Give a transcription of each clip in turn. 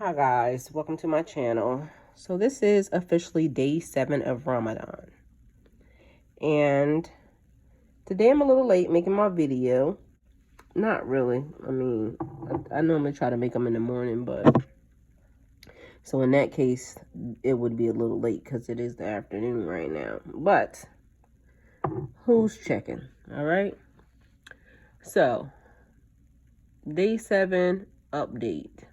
Hi guys, welcome to my channel. So this is officially day 7 of Ramadan. And today I'm a little late making my video. Not really. I mean, I normally try to make them in the morning, but so in that case, it would be a little late because it is the afternoon right now. But who's checking? All right. So day 7 update.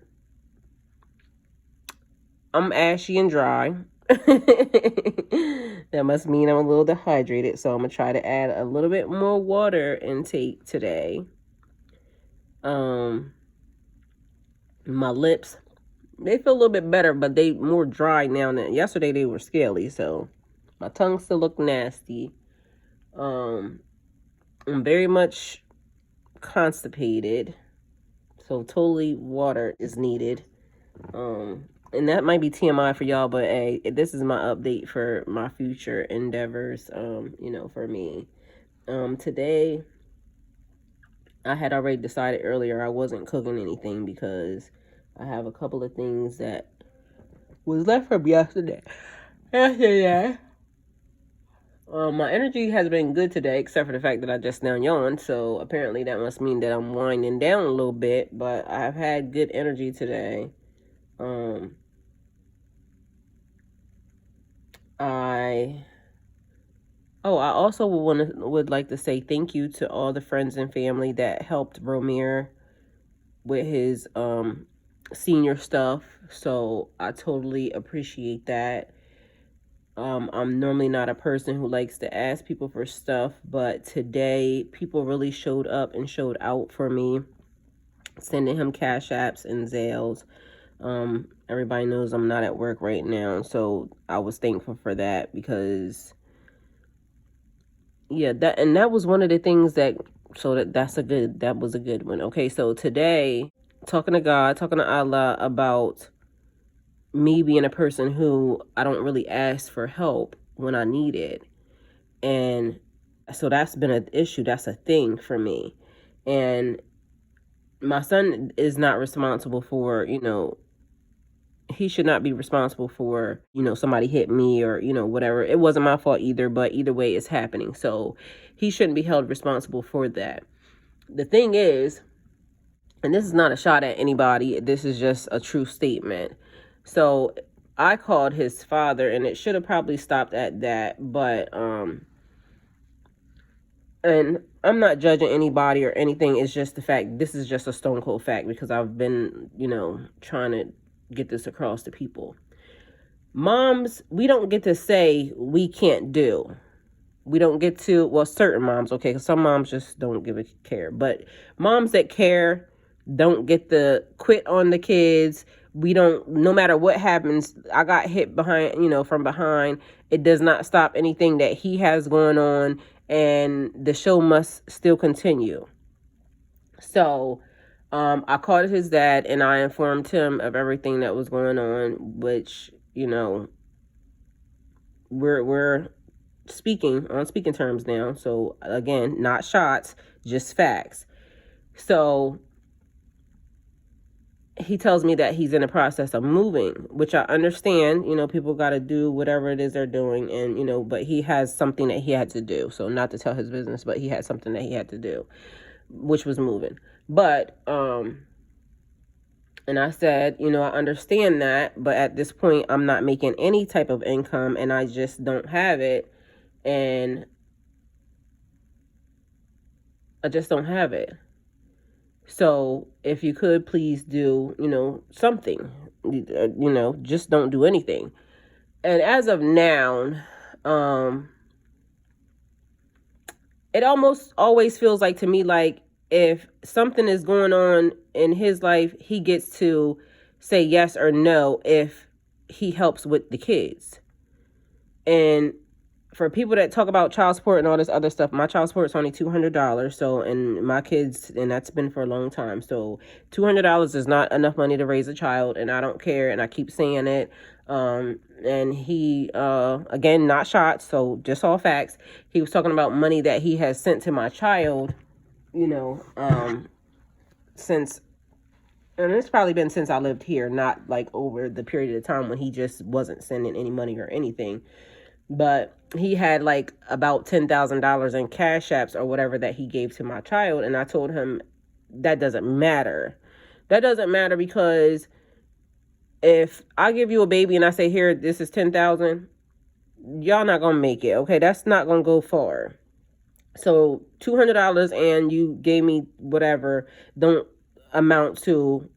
I'm ashy and dry. That must mean I'm a little dehydrated, so I'm gonna try to add a little bit more water intake today. My lips, they feel a little bit better, but they more dry now than yesterday. They were scaly, so my tongue still look nasty. I'm very much constipated, so totally water is needed. And that might be TMI for y'all, but hey, this is my update for my future endeavors, for me. Today, I had already decided earlier I wasn't cooking anything because I have a couple of things that was left from yesterday. My energy has been good today, except for the fact that I just now yawned, so apparently that must mean that I'm winding down a little bit, but I've had good energy today. I also would like to say thank you to all the friends and family that helped Romier with his senior stuff. So I totally appreciate that. I'm normally not a person who likes to ask people for stuff, but today people really showed up and showed out for me, sending him cash apps and Zales. Everybody knows I'm not at work right now, so I was thankful for that because that was one of the things that was a good one. Okay, so today, talking to God, talking to Allah about me being a person who I don't really ask for help when I need it. And so that's been an issue, that's a thing for me. And my son is not responsible for, he should not be responsible for, somebody hit me or, whatever. It wasn't my fault either, but either way it's happening. So he shouldn't be held responsible for that. The thing is, and this is not a shot at anybody, this is just a true statement. So I called his father, and it should have probably stopped at that, but and I'm not judging anybody or anything. It's just the fact, this is just a stone cold fact, because I've been, trying to get this across to people. Moms, we don't get to say we can't do. We don't get to, well, certain moms, okay, because some moms just don't give a care. But moms that care don't get to quit on the kids. We don't, no matter what happens, I got hit behind, from behind. It does not stop anything that he has going on, and the show must still continue. So I called his dad and I informed him of everything that was going on, which, we're speaking on speaking terms now. So again, not shots, just facts. So he tells me that he's in the process of moving, which I understand. People got to do whatever it is they're doing, and but he has something that he had to do. So not to tell his business, but he had something that he had to do, which was moving. But and I said, I understand that, but at this point I'm not making any type of income, and I just don't have it, and I just don't have it. So if you could please do, something, just don't do anything. And as of now, it almost always feels like to me, like if something is going on in his life, he gets to say yes or no if he helps with the kids. And for people that talk about child support and all this other stuff, my child support is only $200. So, and my kids, and that's been for a long time. So $200 is not enough money to raise a child, and I don't care. And I keep saying it. And he, again, not shots, so just all facts. He was talking about money that he has sent to my child, since And it's probably been since I lived here, not like over the period of time when he just wasn't sending any money or anything. But he had like about $10,000 in cash apps or whatever that he gave to my child. And I told him that doesn't matter. That doesn't matter, because if I give you a baby and I say, here, this is 10,000, y'all not gonna make it. Okay, that's not gonna go far. So $200 and you gave me whatever don't amount to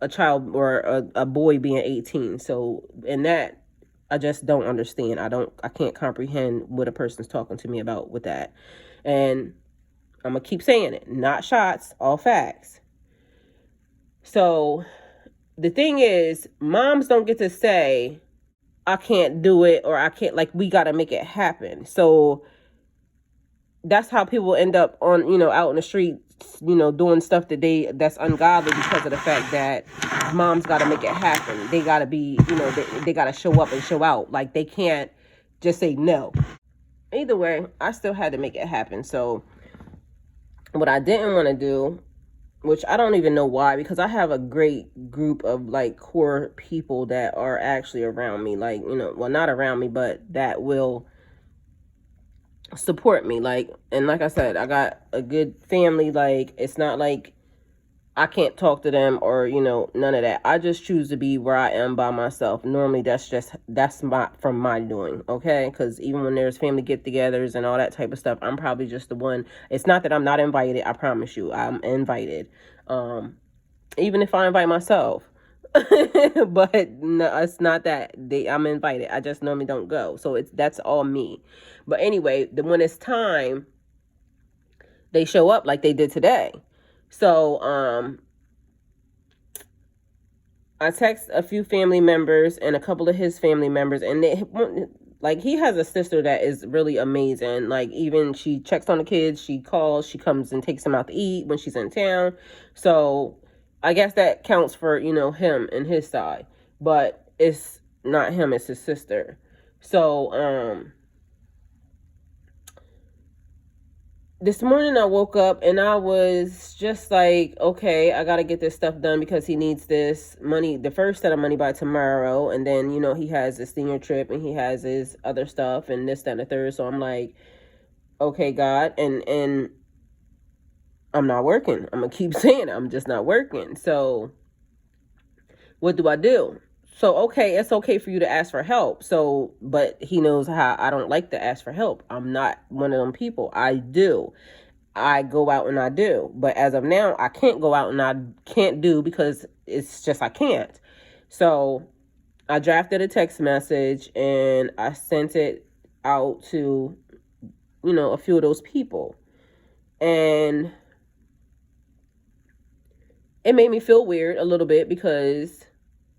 a child or a boy being 18. So in that, I just don't understand. I can't comprehend what a person's talking to me about with that. And I'm gonna keep saying it. Not shots, all facts. So the thing is, moms don't get to say, I can't do it, or I can't, like, we gotta make it happen. So that's how people end up on, out in the streets, doing stuff that's ungodly, because of the fact that moms got to make it happen. They got to be, they got to show up and show out. Like, they can't just say no. Either way, I still had to make it happen. So what I didn't want to do, which I don't even know why, because I have a great group of like core people that are actually around me, like, well, not around me, but that will support me. Like, and like I said, I got a good family. Like, it's not like I can't talk to them or, none of that. I just choose to be where I am by myself. Normally that's from my doing. Okay. Cause even when there's family get-togethers and all that type of stuff, I'm probably just the one. It's not that I'm not invited. I promise you I'm invited. Even if I invite myself, but no, it's not that I'm invited. I just normally don't go. So that's all me. But anyway, when it's time, they show up like they did today. So I text a few family members and a couple of his family members, and he has a sister that is really amazing. Like, even she checks on the kids, she calls, she comes and takes them out to eat when she's in town. So I guess that counts for, him and his side. But it's not him, it's his sister. So this morning I woke up and I was just like, okay, I got to get this stuff done because he needs this money, the first set of money, by tomorrow. And then, he has his senior trip and he has his other stuff and this, that, and the third. So I'm like, okay, God. And I'm not working. I'm going to keep saying it. I'm just not working. So what do I do? So, okay, it's okay for you to ask for help. So, but he knows how I don't like to ask for help. I'm not one of them people. I go out and I do. But as of now, I can't go out and I can't do, because it's just, I can't. So I drafted a text message and I sent it out to, a few of those people. And it made me feel weird a little bit, because,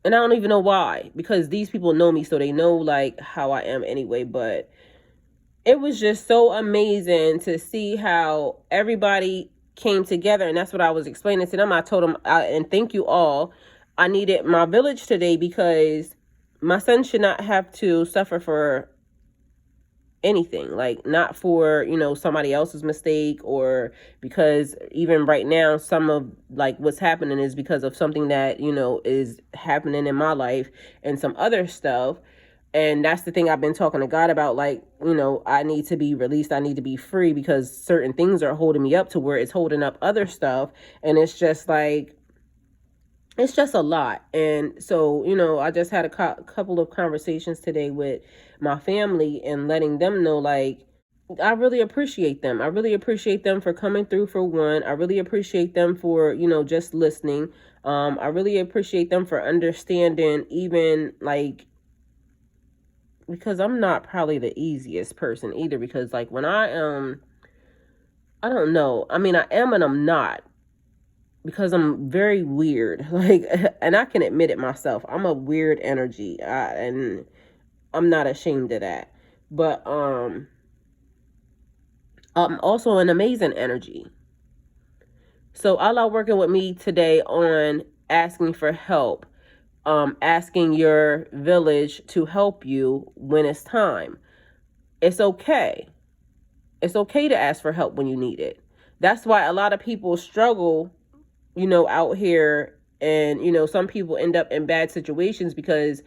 and I don't even know why, because these people know me, so they know like how I am anyway. But it was just so amazing to see how everybody came together. And that's what I was explaining to them. I told them, and thank you all, I needed my village today, because my son should not have to suffer for anything, like, not for, somebody else's mistake, or because even right now, some of like what's happening is because of something that, is happening in my life and some other stuff. And that's the thing I've been talking to God about. Like, I need to be released. I need to be free, because certain things are holding me up to where it's holding up other stuff. And it's just like, it's just a lot. And so, I just had a couple of conversations today with my family and letting them know, like, I really appreciate them. I really appreciate them for coming through, for one. I really appreciate them for, just listening. I really appreciate them for understanding, even like, because I'm not probably the easiest person either, because like when I don't know. I mean, I am and I'm not, because I'm very weird. Like, and I can admit it myself. I'm a weird energy, and I'm not ashamed of that. But I'm also an amazing energy. So Allah working with me today on asking for help, asking your village to help you when it's time. It's okay. It's okay to ask for help when you need it. That's why a lot of people struggle, out here And, some people end up in bad situations because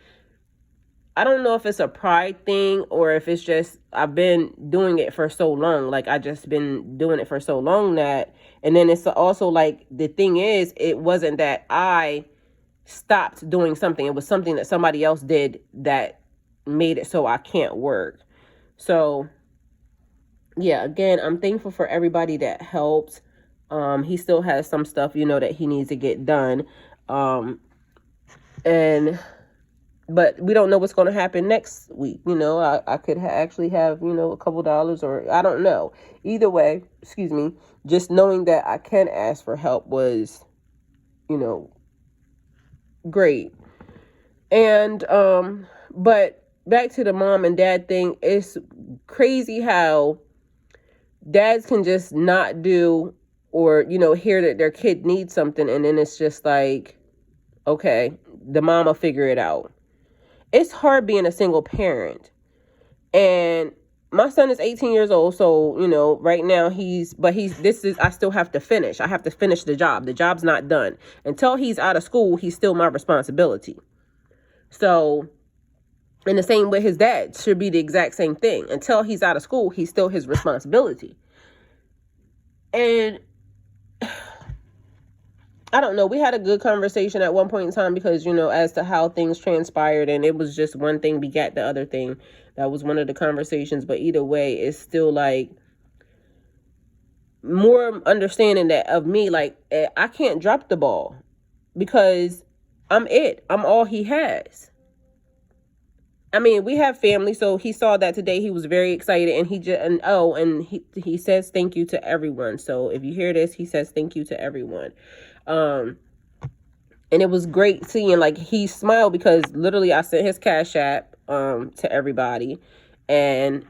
I don't know if it's a pride thing or if it's just I've been doing it for so long. Like I just been doing it for so long that, and then it's also like the thing is, it wasn't that I stopped doing something. It was something that somebody else did that made it so I can't work. So yeah, again, I'm thankful for everybody that helped. He still has some stuff, that he needs to get done. But we don't know what's going to happen next week. I could actually have, a couple dollars, or I don't know. Either way, excuse me, just knowing that I can ask for help was, great. And, but back to the mom and dad thing, it's crazy how dads can just not do or, hear that their kid needs something. And then it's just like, okay, the mom will figure it out. It's hard being a single parent. And my son is 18 years old. So, right now I still have to finish. I have to finish the job. The job's not done. Until he's out of school, he's still my responsibility. So, and the same with his dad should be the exact same thing. Until he's out of school, he's still his responsibility. And I don't know. We had a good conversation at one point in time because, as to how things transpired, and it was just one thing begat the other thing. That was one of the conversations. But either way, it's still like more understanding that of me, like I can't drop the ball because I'm all he has. I mean, we have family, so he saw that today. He was very excited, and he says thank you to everyone. So if you hear this, he says thank you to everyone. And it was great seeing, like, he smiled because literally I sent his Cash App to everybody, and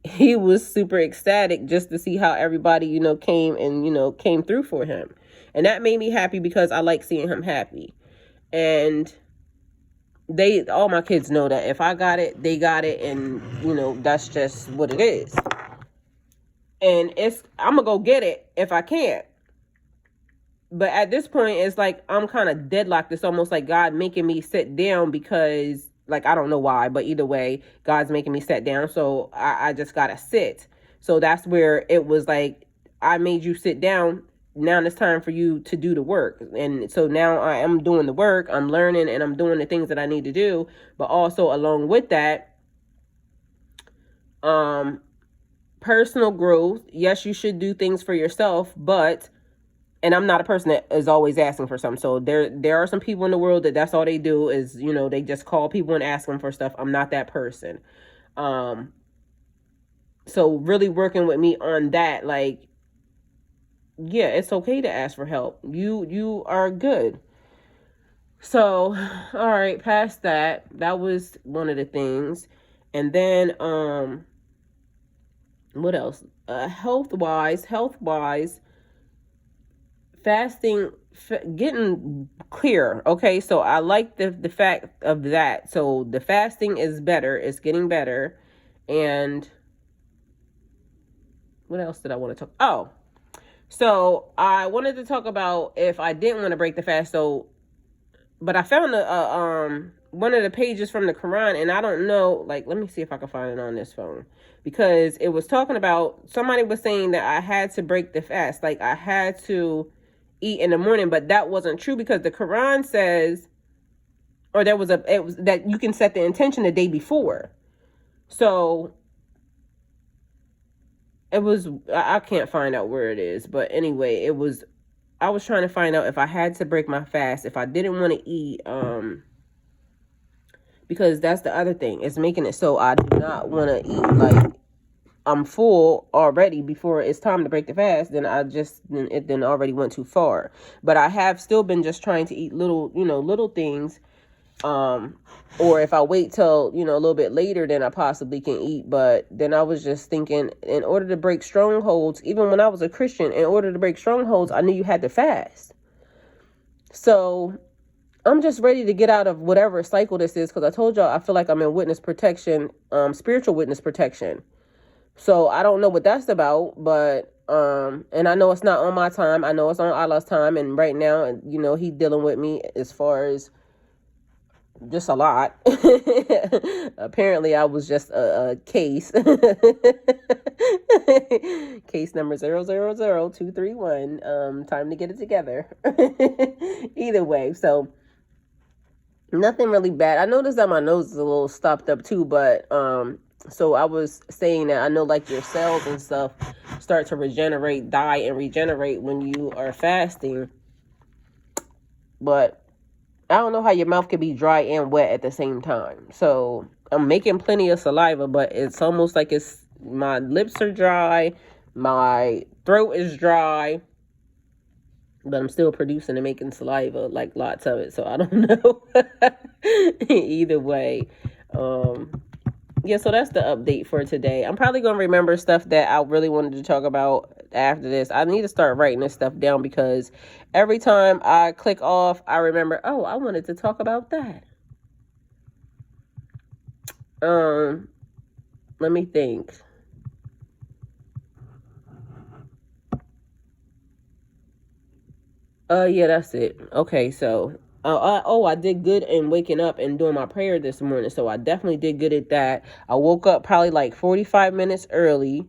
he was super ecstatic just to see how everybody, came through for him. And that made me happy because I like seeing him happy. And all my kids know that if I got it, they got it. And, that's just what it is. And I'm going to go get it if I can't. But at this point, it's like I'm kind of deadlocked. It's almost like God making me sit down because, like, I don't know why, but either way, God's making me sit down. So I just got to sit. So that's where it was like, I made you sit down. Now it's time for you to do the work. And so now I am doing the work. I'm learning and I'm doing the things that I need to do. But also along with that, personal growth. Yes, you should do things for yourself, and I'm not a person that is always asking for something. So there are some people in the world that's all they do is, they just call people and ask them for stuff. I'm not that person. So really working with me on that, like, yeah, it's okay to ask for help. You are good. So, all right, past that was one of the things. And then, what else? Health-wise, fasting, getting clear. Okay, so I like the fact of that. So the fasting is better. It's getting better. And what else did I want to talk? Oh, so I wanted to talk about if I didn't want to break the fast. So, but I found one of the pages from the Quran, and I don't know, like, let me see if I can find it on this phone, because it was talking about, somebody was saying that I had to break the fast, like I had to eat in the morning, but that wasn't true because the Quran says, or it was that you can set the intention the day before. So it was, I can't find out where it is, but anyway, I was trying to find out if I had to break my fast, if I didn't want to eat, because that's the other thing. It's making it so I do not want to eat, like, I'm full already before it's time to break the fast, then it already went too far. But I have still been just trying to eat little things. Or if I wait till, a little bit later, then I possibly can eat. But then I was just thinking, in order to break strongholds, even when I was a Christian, in order to break strongholds, I knew you had to fast. So I'm just ready to get out of whatever cycle this is, because I told y'all I feel like I'm in witness protection, spiritual witness protection. So I don't know what that's about, but And I know it's not on my time. I know it's on Allah's time. And right now, you know, he dealing with me as far as just a lot. Apparently, I was just a case. Case number 000231. Time to get it together. Either way, so nothing really bad. I noticed that my nose is a little stopped up too, but so I was saying that I know like your cells and stuff start to regenerate, die and regenerate when you are fasting. But I don't know how your mouth can be dry and wet at the same time. So I'm making plenty of saliva, but it's almost like my lips are dry, my throat is dry, but I'm still producing and making saliva, like lots of it. So I don't know. Either way. Yeah, so that's the update for today. I'm probably going to remember stuff that I really wanted to talk about after this. I need to start writing this stuff down because every time I click off, I remember, oh, I wanted to talk about that. Let me think. Yeah, that's it. Okay, so I did good in waking up and doing my prayer this morning. So I definitely did good at that. I woke up probably like 45 minutes early,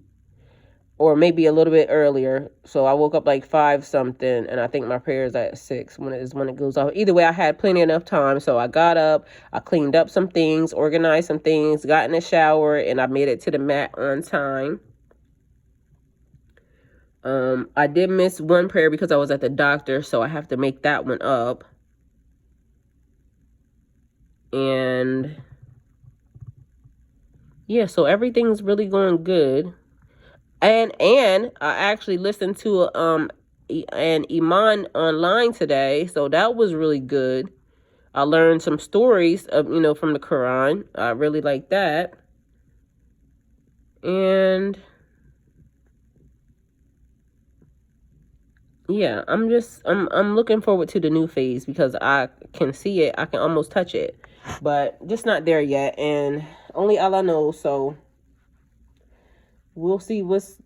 or maybe a little bit earlier. So I woke up like 5 something, and I think my prayer is at 6 when it goes off. Either way, I had plenty enough time. So I got up, I cleaned up some things, organized some things, got in the shower, and I made it to the mat on time. I did miss one prayer because I was at the doctor, so I have to make that one up. And yeah, so everything's really going good. And I actually listened to an Iman online today, so that was really good. I learned some stories of, from the Quran. I really like that. And yeah, I'm looking forward to the new phase because I can see it. I can almost touch it, but just not there yet. And only Allah knows. So we'll see what's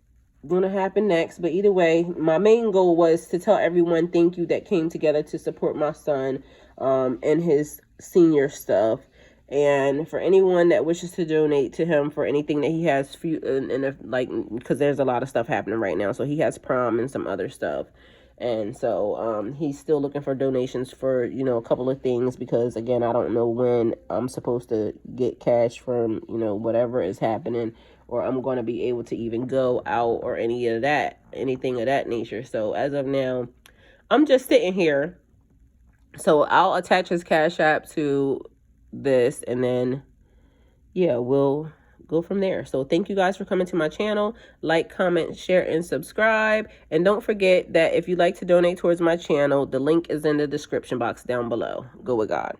going to happen next. But either way, my main goal was to tell everyone thank you that came together to support my son and his senior stuff. And for anyone that wishes to donate to him for anything that he has, because there's a lot of stuff happening right now. So he has prom and some other stuff. And so he's still looking for donations for, a couple of things because, again, I don't know when I'm supposed to get cash from, whatever is happening, or I'm going to be able to even go out or anything of that nature. So as of now, I'm just sitting here. So I'll attach his Cash App to this, and then yeah, we'll go from there. So thank you guys for coming to my channel. Like, comment, share, and subscribe. And don't forget that if you'd like to donate towards my channel, the link is in the description box down below. Go with God.